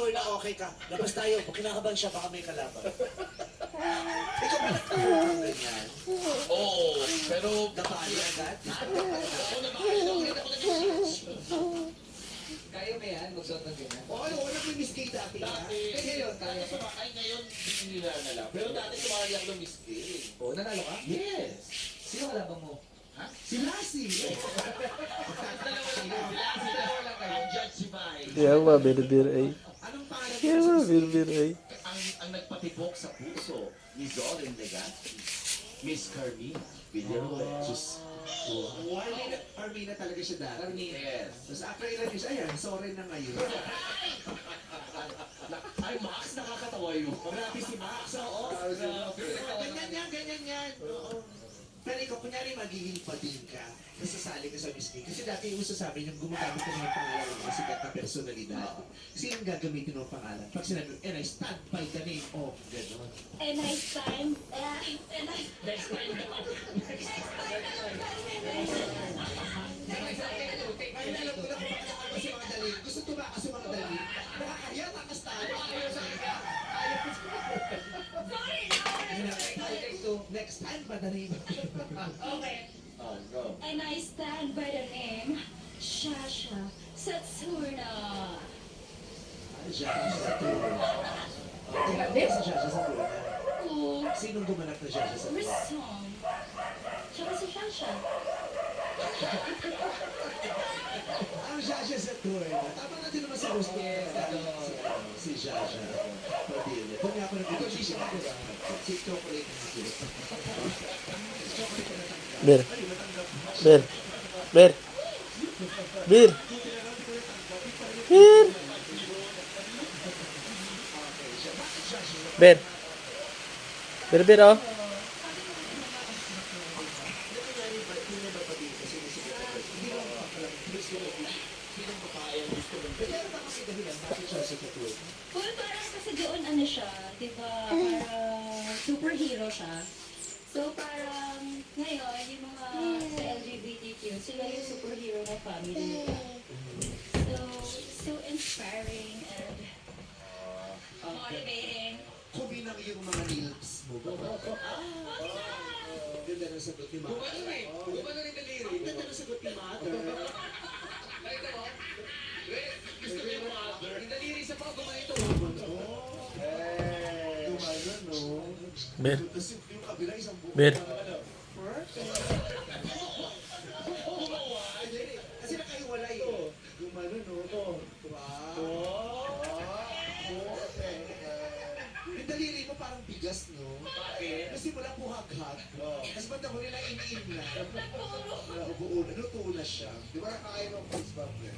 sure na okay ka. Labas tayo. Pag kinakabahan siya, baka may kalaban. Ikaw ba nagkaroon ng ganyan? Oo, pero... Napali agad? Oo, nabakit ako rin ako nag-search. Kaya mo yan, magsuot ng ganyan. Oo, ano, wala ko yung Miss Kay dati. Dati, Eh, ngayon, kaya. ay ngayon, hindi nila na lang. Pero dati sumali ako ng Miss Kay. Oo, nanalo ka? Yes! Sino kalaban mo? Ha? Si Lassie. Dalawa lang kayo. Judge si Mai. Kaya ba, bir ay. Anong pangalan Kaya niya? ba, bir ay. Ang nagpatibok sa puso ni Zorin Legazpi, Miss Carmina Villanueva. Diyos. Armina talaga siya dati. Yes. Tapos after ilan years, ayan, sorry na ngayon. Ay, Max, nakakatawa yun. Grabe si Max, oo. Ganyan yan, ganyan yan. Oo. Pero ikaw, kunyari magiging pading ka, nasasali ka sa Miss Kay. Kasi dati yung uso sabi niyo, gumagamit ka ng pangalan ng mga sikat na personalidad. Sino ang gagamitin ng pangalan? Pag sinabi, and I stand by the name of, gano'n. And I stand, and I Ay, alam ko na kung bakit ako si mga dali. Gusto tumakas si mga dali. Nakakaya, takas tayo. Ayaw sa kanya. Ayaw ko sa Next time, by the name. okay. Oh, go. And I stand by the name Shasha Satsuna. Jaja Saturn. Tingnan si Jaja Saturn. Cool. Sinong gumanap na Jaja Saturn? Rissong. Tsaka si Shasha. Ang Jaja Saturn. Tama natin naman si Gusto. Si Jaja. Padilla. Kung nga ako nag-ibig ako, si chocolate na si Bir. Bir. Bir. Bir. Bir. Bir. Bir, bir, oh. Well, parang kasi doon ano siya, di ba, parang superhero siya. So parang ngayon, yung mga sa LGBTQ, sila yung superhero ng family nila. So inspiring and motivating. Kubinang yung mga nilps mo. Ganda ng sagot ni Mother. Gumano eh. Gumano rin daliri. Ang ganda ng sagot ni Mother. Nakita mo? Wait, gusto ko yung mother. Yung daliri sa pao, gumano ito. Gumano, no? Bir. Kasi yung kabila isang buo. Bir. Kasi nakahiwalay. Gumano, no? Wow. Yung daliri mo parang bigas, no? Bakit? Kasi wala buhaghat. Tapos ba't ako nila iniin na? Wala, buo na. Luto na siya. Di ba nakakain ng Prince Butter?